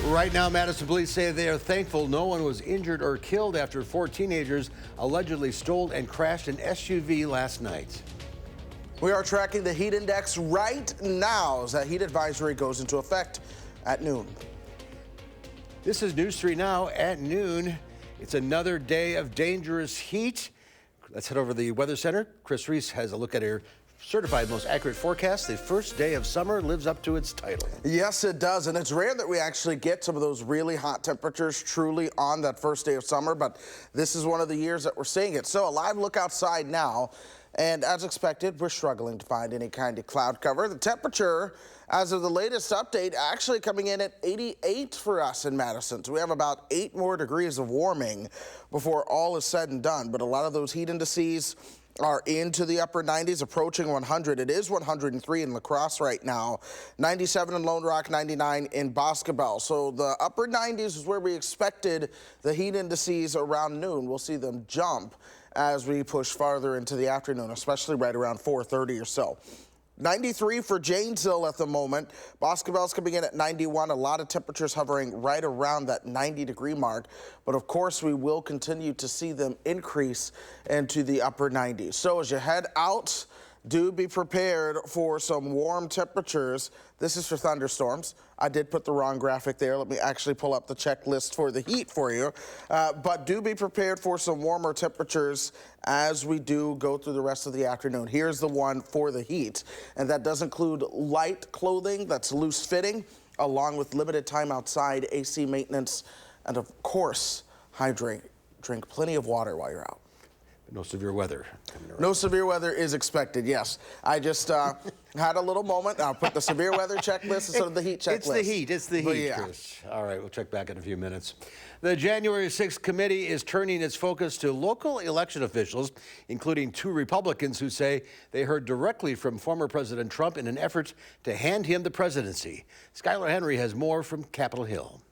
Right now, Madison police say they are thankful no one was injured or killed after 4 teenagers allegedly stole and crashed an SUV last night. We are tracking the heat index right now as that heat advisory goes into effect at noon. This is News 3 Now at noon. It's another day of dangerous heat. Let's head over to the Weather Center. Chris Reese has a look at her certified most accurate forecast. The first day of summer lives up to its title. Yes, it does. And it's rare that we actually get some of those really hot temperatures truly on that first day of summer. But this is one of the years that we're seeing it. So a live look outside now. And as expected, we're struggling to find any kind of cloud cover. The temperature, as of the latest update, actually coming in at 88 for us in Madison. So we have about 8 more degrees of warming before all is said and done. But a lot of those heat indices are into the upper 90s, approaching 100. It is 103 in La Crosse right now, 97 in Lone Rock, 99 in Boscobel. So the upper 90s is where we expected the heat indices around noon. We'll see them jump as we push farther into the afternoon, especially right around 4:30 or so. 93 for Janesville at the moment. Boscobel's coming in at 91. A lot of temperatures hovering right around that 90-degree mark. But of course, we will continue to see them increase into the upper 90s. So as you head out, do be prepared for some warm temperatures. This is for thunderstorms. I did put the wrong graphic there. Let me actually pull up the checklist for the heat for you. But do be prepared for some warmer temperatures as we do go through the rest of the afternoon. Here's the one for the heat, and that does include light clothing that's loose fitting, along with limited time outside, AC maintenance, and of course, hydrate. Drink plenty of water while you're out. No severe weather. No severe weather is expected, yes. I just had a little moment. I'll put the severe weather checklist instead of the heat checklist. It's the heat. It's the heat, yeah. Chris. All right, we'll check back in a few minutes. The January 6th committee is turning its focus to local election officials, including 2 Republicans who say they heard directly from former President Trump in an effort to hand him the presidency. Skylar Henry has more from Capitol Hill.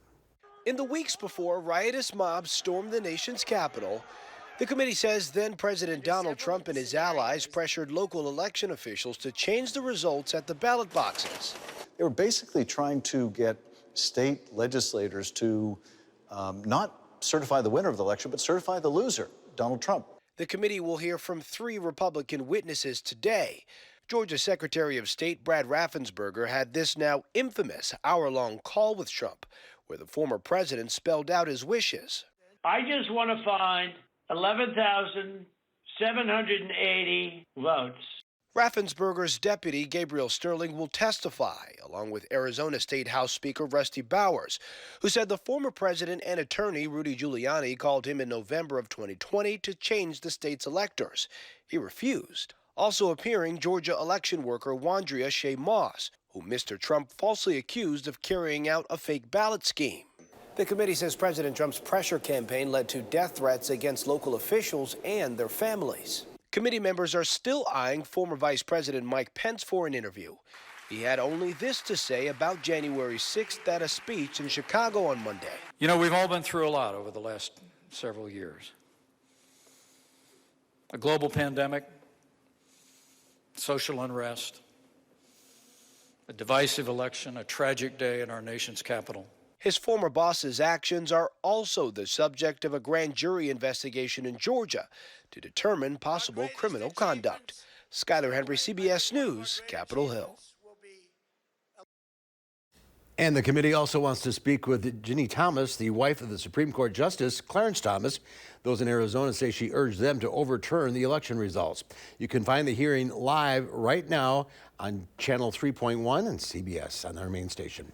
In the weeks before riotous mobs stormed the nation's capital, the committee says then-President Donald Trump and his allies pressured local election officials to change the results at the ballot boxes. They were basically trying to get state legislators to not certify the winner of the election, but certify the loser, Donald Trump. The committee will hear from 3 Republican witnesses today. Georgia Secretary of State Brad Raffensperger had this now infamous hour-long call with Trump, where the former president spelled out his wishes. I just want to find 11,780 votes. Raffensperger's deputy, Gabriel Sterling, will testify, along with Arizona State House Speaker Rusty Bowers, who said the former president and attorney Rudy Giuliani called him in November of 2020 to change the state's electors. He refused. Also appearing, Georgia election worker Wandrea Shea Moss, who Mr. Trump falsely accused of carrying out a fake ballot scheme. The committee says President Trump's pressure campaign led to death threats against local officials and their families. Committee members are still eyeing former Vice President Mike Pence for an interview. He had only this to say about January 6th at a speech in Chicago on Monday. You know, we've all been through a lot over the last several years. A global pandemic, social unrest, a divisive election, a tragic day in our nation's capital. His former boss's actions are also the subject of a grand jury investigation in Georgia to determine possible criminal conduct. Skylar Henry, CBS News, Capitol Hill. And the committee also wants to speak with Ginny Thomas, the wife of the Supreme Court Justice Clarence Thomas. Those in Arizona say she urged them to overturn the election results. You can find the hearing live right now on Channel 3.1 and CBS on their main station.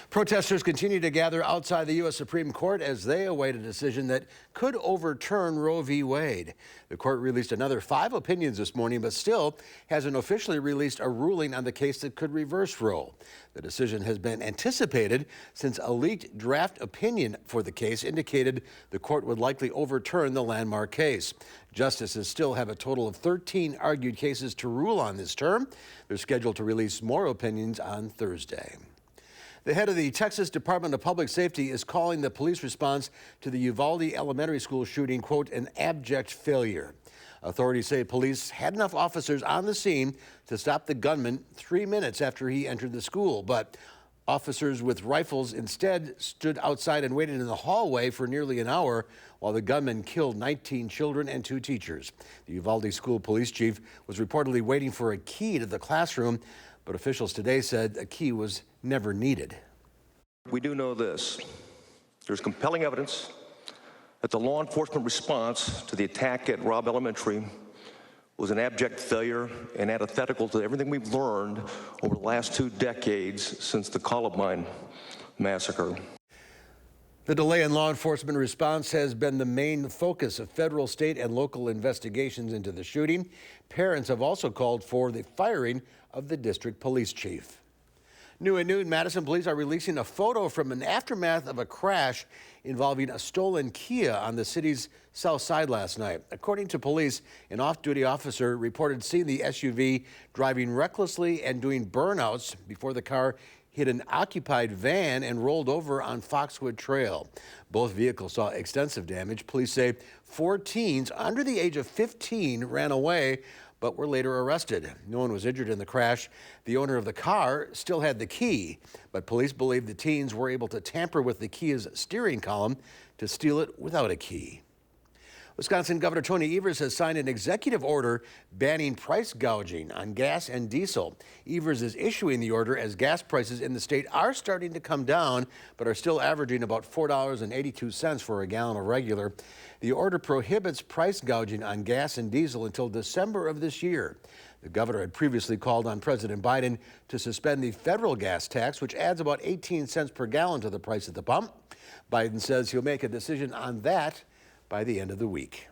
Protesters continue to gather outside the U.S. Supreme Court as they await a decision that could overturn Roe v. Wade. The court released another 5 opinions this morning, but still hasn't officially released a ruling on the case that could reverse Roe. The decision has been anticipated since a leaked draft opinion for the case indicated the court would likely overturn the landmark case. Justices still have a total of 13 argued cases to rule on this term. They're scheduled to release more opinions on Thursday. The head of the Texas Department of Public Safety is calling the police response to the Uvalde Elementary School shooting, quote, an abject failure. Authorities say police had enough officers on the scene to stop the gunman 3 minutes after he entered the school, but Officers with rifles instead stood outside and waited in the hallway for nearly an hour while the gunman killed 19 children and 2 teachers. The Uvalde school police chief was reportedly waiting for a key to the classroom, but officials today said a key was never needed. We do know this. There's compelling evidence that the law enforcement response to the attack at Robb Elementary was an abject failure and antithetical to everything we've learned over the last 2 decades since the Columbine massacre. The delay in law enforcement response has been the main focus of federal, state, and local investigations into the shooting. Parents have also called for the firing of the district police chief. New at noon, Madison police are releasing a photo from an aftermath of a crash involving a stolen Kia on the city's south side last night. According to police, an off-duty officer reported seeing the SUV driving recklessly and doing burnouts before the car hit an occupied van and rolled over on Foxwood Trail. Both vehicles saw extensive damage. Police say 4 teens under the age of 15 ran away, but were later arrested. No one was injured in the crash. The owner of the car still had the key, but police believe the teens were able to tamper with the Kia's steering column to steal it without a key. Wisconsin Governor Tony Evers has signed an executive order banning price gouging on gas and diesel. Evers is issuing the order as gas prices in the state are starting to come down, but are still averaging about $4.82 for a gallon of regular. The order prohibits price gouging on gas and diesel until December of this year. The governor had previously called on President Biden to suspend the federal gas tax, which adds about 18 cents per gallon to the price at the pump. Biden says he'll make a decision on that by the end of the week.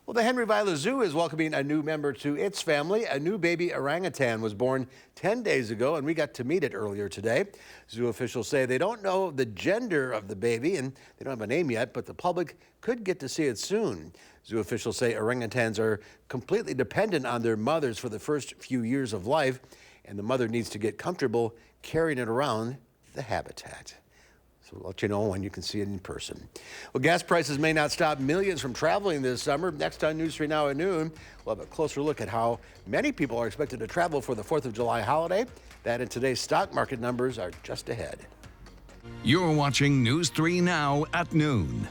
Well, the Henry Viola Zoo is welcoming a new member to its family. A new baby orangutan was born 10 days ago, and we got to meet it earlier today. Zoo officials say they don't know the gender of the baby, and they don't have a name yet, but the public could get to see it soon. Zoo officials say orangutans are completely dependent on their mothers for the first few years of life, and the mother needs to get comfortable carrying it around the habitat. We'll let you know when you can see it in person. Well, gas prices may not stop millions from traveling this summer. Next on News 3 Now at noon, we'll have a closer look at how many people are expected to travel for the 4th of July holiday. That and today's stock market numbers are just ahead. You're watching News 3 Now at noon.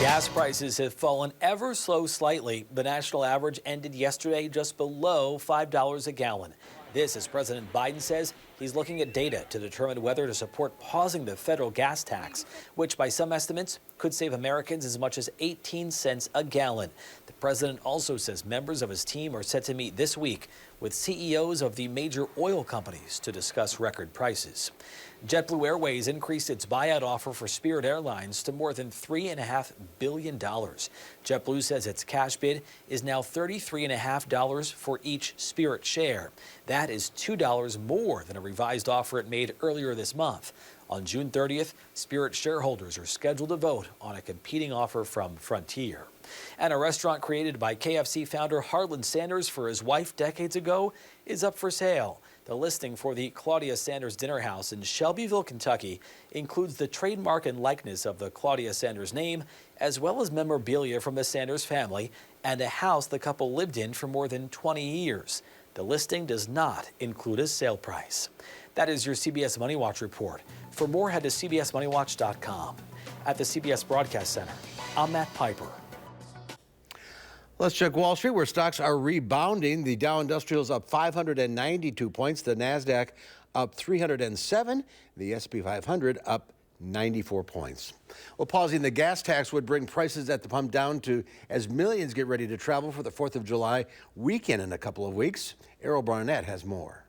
Gas prices have fallen ever so slightly. The national average ended yesterday just below $5 a gallon. This, as President Biden says, he's looking at data to determine whether to support pausing the federal gas tax, which by some estimates could save Americans as much as 18 cents a gallon. The president also says members of his team are set to meet this week with CEOs of the major oil companies to discuss record prices. JetBlue Airways increased its buyout offer for Spirit Airlines to more than $3.5 billion. JetBlue says its cash bid is now $33.50 for each Spirit share. That is $2 more than a revised offer it made earlier this month. On June 30th, Spirit shareholders are scheduled to vote on a competing offer from Frontier. And a restaurant created by KFC founder Harlan Sanders for his wife decades ago is up for sale. The listing for the Claudia Sanders Dinner House in Shelbyville, Kentucky, includes the trademark and likeness of the Claudia Sanders name, as well as memorabilia from the Sanders family and a house the couple lived in for more than 20 years. The listing does not include a sale price. That is your CBS Money Watch report. For more, head to cbsmoneywatch.com. At the CBS Broadcast Center, I'm Matt Piper. Let's check Wall Street, where stocks are rebounding. The Dow Industrial is up 592 points. The NASDAQ up 307. The S&P 500 up 94 points. Well, pausing the gas tax would bring prices at the pump down to as millions get ready to travel for the 4th of July weekend in a couple of weeks. Errol Barnett has more.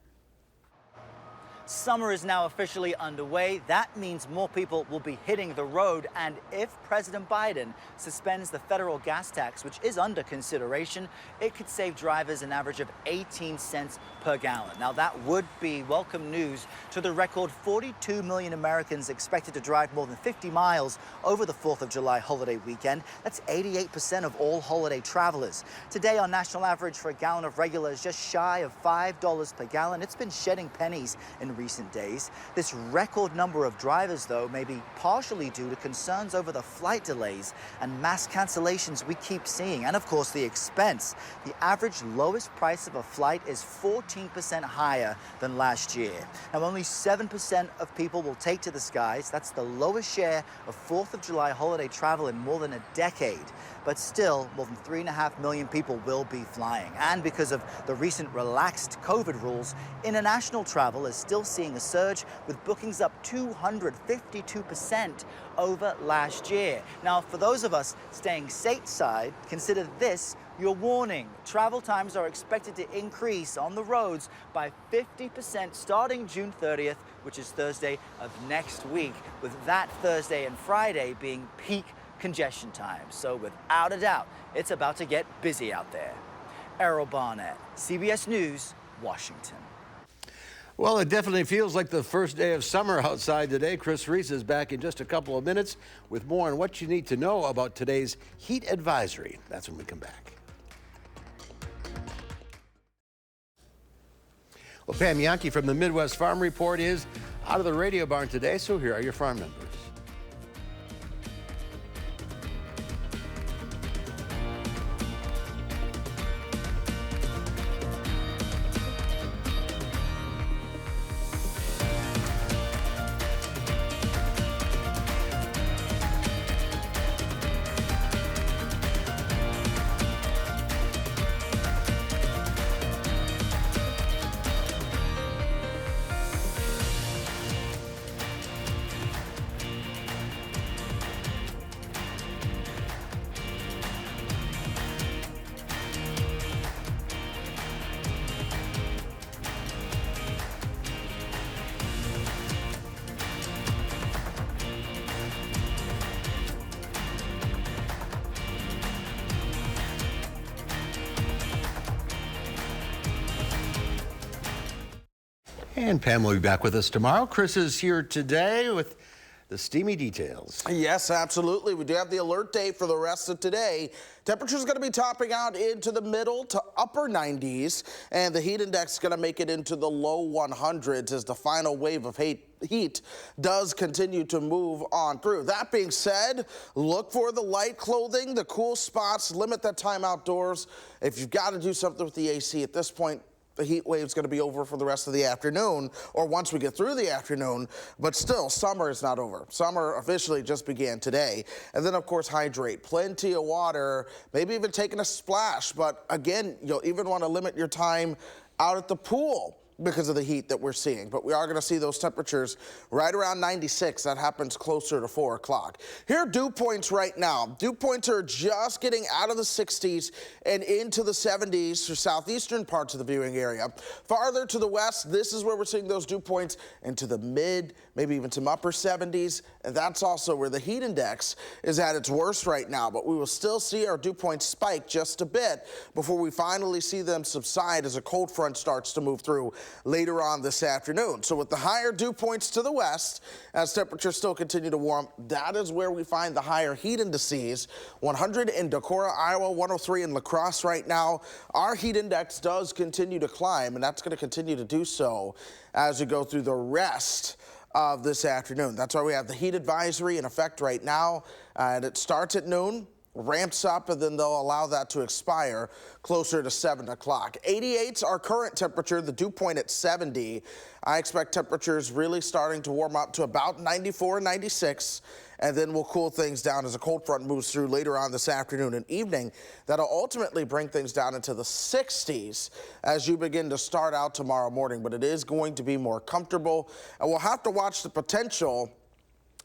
Summer is now officially underway. That means more people will be hitting the road. And if President Biden suspends the federal gas tax, which is under consideration, it could save drivers an average of 18 cents per gallon. Now, that would be welcome news to the record 42 million Americans expected to drive more than 50 miles over the 4th of July holiday weekend. That's 88% of all holiday travelers. Today, our national average for a gallon of regular is just shy of $5 per gallon. It's been shedding pennies in in recent days. This record number of drivers, though, may be partially due to concerns over the flight delays and mass cancellations we keep seeing, and of course the expense. The average lowest price of a flight is 14% higher than last year. Now, only 7% of people will take to the skies. That's the lowest share of 4th of July holiday travel in more than a decade. But still, more than 3.5 million people will be flying. And because of the recent relaxed COVID rules, international travel is still seeing a surge, with bookings up 252% over last year. Now, for those of us staying stateside, consider this your warning. Travel times are expected to increase on the roads by 50% starting June 30th, which is Thursday of next week, with that Thursday and Friday being peak congestion times. So without a doubt, it's about to get busy out there. Errol Barnett, CBS News, Washington. Well, it definitely feels like the first day of summer outside today. Chris Reese is back in just a couple of minutes with more on what you need to know about today's heat advisory. That's when we come back. Well, Pam Yankee from the Midwest Farm Report is out of the radio barn today, so here are your farm numbers. And Pam will be back with us tomorrow. Chris is here today with the steamy details. Yes, absolutely. We do have the alert day for the rest of today. Temperature's going to be topping out into the middle to upper 90s, and the heat index is going to make it into the low 100s as the final wave of heat does continue to move on through. That being said, look for the light clothing, the cool spots, limit that time outdoors. If you've got to do something with the AC at this point, the heat wave is going to be over for the rest of the afternoon, or once we get through the afternoon, but still, summer is not over. Summer officially just began today. And then, of course, hydrate. Plenty of water, maybe even taking a splash. But again, you'll even want to limit your time out at the pool because of the heat that we're seeing. But we are going to see those temperatures right around 96. That happens closer to 4 o'clock. Here are dew points right now. Dew points are just getting out of the 60s and into the 70s for southeastern parts of the viewing area. Farther to the west, this is where we're seeing those dew points into the mid, maybe even some upper 70s. And that's also where the heat index is at its worst right now. But we will still see our dew points spike just a bit before we finally see them subside as a cold front starts to move through later on this afternoon. So with the higher dew points to the west, as temperatures still continue to warm, that is where we find the higher heat indices. 100 in Decorah, Iowa, 103 in La Crosse right now. Our heat index does continue to climb, and that's going to continue to do so as we go through the rest of this afternoon. That's why we have the heat advisory in effect right now, and it starts at noon, ramps up, and then they'll allow that to expire closer to 7 o'clock. 88's our current temperature, the dew point at 70. I expect temperatures really starting to warm up to about 94, 96, and then we'll cool things down as a cold front moves through later on this afternoon and evening. That'll ultimately bring things down into the 60s as you begin to start out tomorrow morning, but it is going to be more comfortable, and we'll have to watch the potential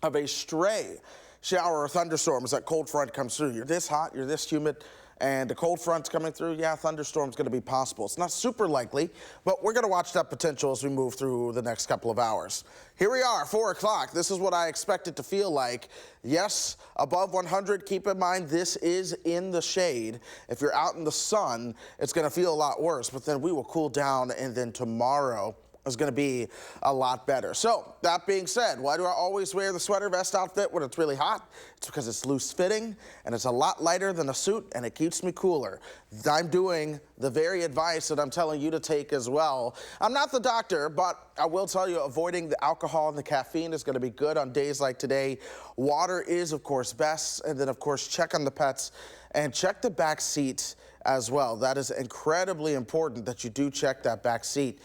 of a stray shower or thunderstorm as that cold front comes through. You're this hot, you're this humid, and the cold front's coming through. Yeah, thunderstorm's going to be possible. It's not super likely, but we're going to watch that potential as we move through the next couple of hours. Here we are, 4 o'clock. This is what I expect it to feel like. Yes, above 100. Keep in mind, this is in the shade. If you're out in the sun, it's going to feel a lot worse, but then we will cool down, and then tomorrow, is going to be a lot better. So that being said, why do I always wear the sweater vest outfit when it's really hot? It's because it's loose fitting and it's a lot lighter than a suit and it keeps me cooler. I'm doing the very advice that I'm telling you to take as well. I'm not the doctor, but I will tell you avoiding the alcohol and the caffeine is going to be good on days like today. Water is, of course, best. And then, of course, check on the pets and check the back seat as well. That is incredibly important that you do check that back seat.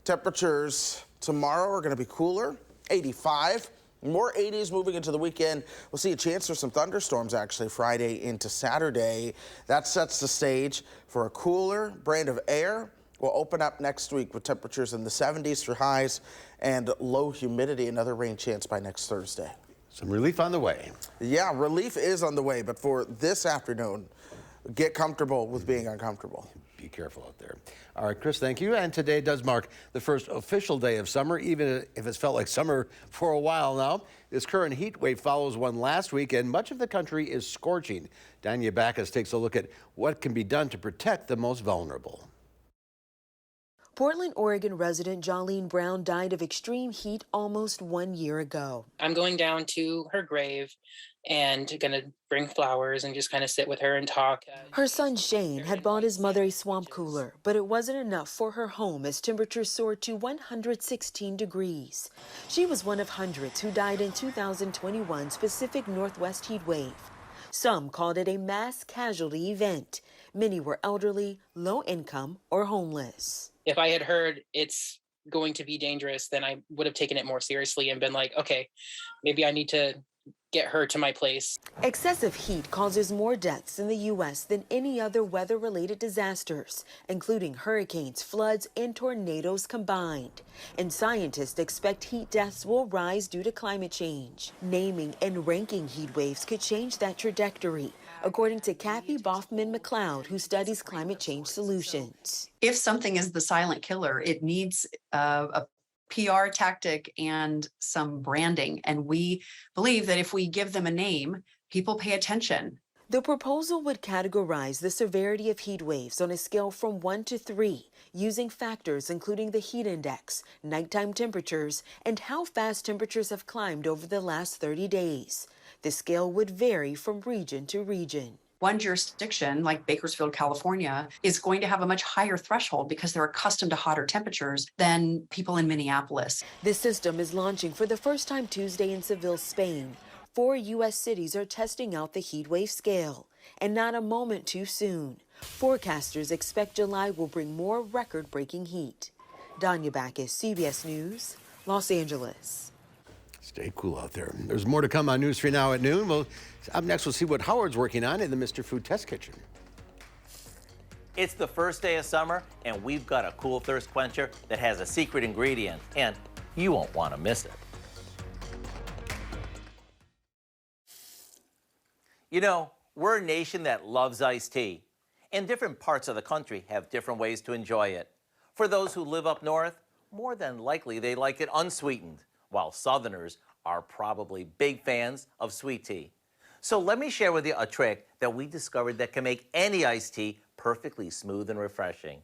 Temperatures tomorrow are going to be cooler, 85. More 80s moving into the weekend. We'll see a chance for some thunderstorms actually Friday into Saturday. That sets the stage for a cooler brand of air. We'll open up next week with temperatures in the 70s for highs and low humidity. Another rain chance by next Thursday. Some relief on the way. Yeah, relief is on the way, but for this afternoon, get comfortable with being uncomfortable. Be careful out there. All right, Chris, thank you. And today does mark the first official day of summer, even if it's felt like summer for a while now. This current heat wave follows one last week, and much of the country is scorching. Danya Backus takes a look at what can be done to protect the most vulnerable. Portland, Oregon resident Jolene Brown died of extreme heat almost 1 year ago. I'm going down to her grave and going to bring flowers and just kind of sit with her and talk. Her son Shane had bought his mother a swamp cooler, but it wasn't enough for her home as temperatures soared to 116 degrees. She was one of hundreds who died in 2021's Pacific Northwest heat wave. Some called it a mass casualty event. Many were elderly, low income, or homeless. If I had heard it's going to be dangerous, then I would have taken it more seriously and been like, okay, maybe I need to get her to my place. Excessive heat causes more deaths in the U.S. than any other weather-related disasters, including hurricanes, floods, and tornadoes combined. And scientists expect heat deaths will rise due to climate change. Naming and ranking heat waves could change that trajectory, according to Kathy Boffman-McLeod, who studies climate change solutions. If something is the silent killer, it needs a PR tactic and some branding. And we believe that if we give them a name, people pay attention. The proposal would categorize the severity of heat waves on a scale from 1 to 3, using factors including the heat index, nighttime temperatures, and how fast temperatures have climbed over the last 30 days. The scale would vary from region to region. One jurisdiction, like Bakersfield, California, is going to have a much higher threshold because they're accustomed to hotter temperatures than people in Minneapolis. The system is launching for the first time Tuesday in Seville, Spain. 4 U.S. cities are testing out the heat wave scale, and not a moment too soon. Forecasters expect July will bring more record-breaking heat. Danya Backus, CBS News, Los Angeles. Stay cool out there. There's more to come on News 3 Now at noon. Well, up next, we'll see what Howard's working on in the Mr. Food Test Kitchen. It's the first day of summer, and we've got a cool thirst quencher that has a secret ingredient, and you won't want to miss it. You know, we're a nation that loves iced tea, and different parts of the country have different ways to enjoy it. For those who live up north, more than likely they like it unsweetened, while Southerners are probably big fans of sweet tea. So let me share with you a trick that we discovered that can make any iced tea perfectly smooth and refreshing.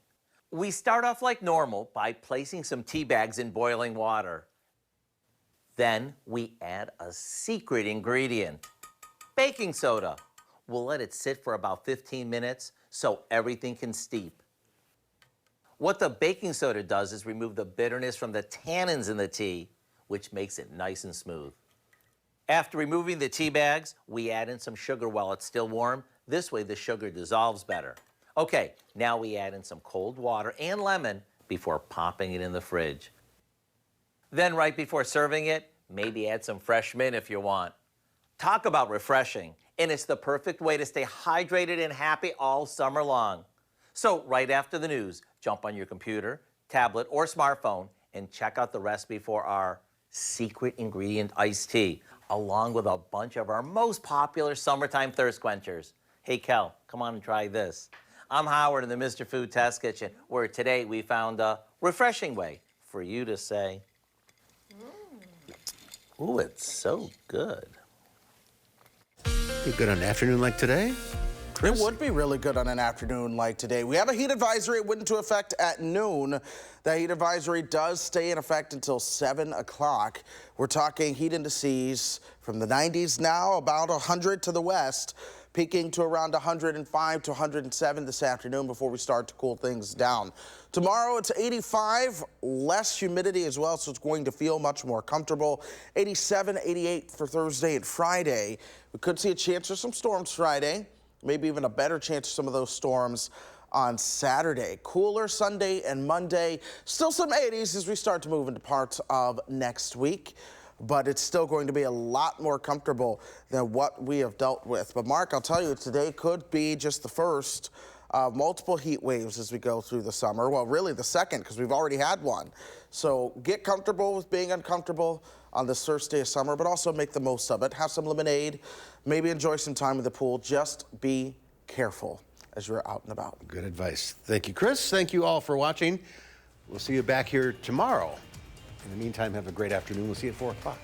We start off like normal by placing some tea bags in boiling water. Then we add a secret ingredient, baking soda. We'll let it sit for about 15 minutes so everything can steep. What the baking soda does is remove the bitterness from the tannins in the tea, which makes it nice and smooth. After removing the tea bags, we add in some sugar while it's still warm. This way the sugar dissolves better. Okay, now we add in some cold water and lemon before popping it in the fridge. Then right before serving it, maybe add some fresh mint if you want. Talk about refreshing, and it's the perfect way to stay hydrated and happy all summer long. So right after the news, jump on your computer, tablet, or smartphone and check out the recipe for our secret ingredient iced tea, along with a bunch of our most popular summertime thirst quenchers. Hey, Kel, come on and try this. I'm Howard in the Mr. Food Test Kitchen, where today we found a refreshing way for you to say, ooh, it's so good. Be good on an afternoon like today. Chris? It would be really good on an afternoon like today. We have a heat advisory. It went into effect at noon. That heat advisory does stay in effect until 7 o'clock. We're talking heat indices from the 90s now, about 100 to the west, peaking to around 105 to 107 this afternoon before we start to cool things down. Tomorrow it's 85, less humidity as well, so it's going to feel much more comfortable. 87, 88 for Thursday and Friday. We could see a chance of some storms Friday, maybe even a better chance of some of those storms on Saturday. Cooler Sunday and Monday. Still some 80s as we start to move into parts of next week, but it's still going to be a lot more comfortable than what we have dealt with. But Mark, I'll tell you, today could be just the first of multiple heat waves as we go through the summer. Well, really the second, because we've already had one. So get comfortable with being uncomfortable on this first day of summer, but also make the most of it. Have some lemonade, maybe enjoy some time in the pool. Just be careful as you're out and about. Good advice. Thank you, Chris. Thank you all for watching. We'll see you back here tomorrow. In the meantime, have a great afternoon. We'll see you at 4 o'clock.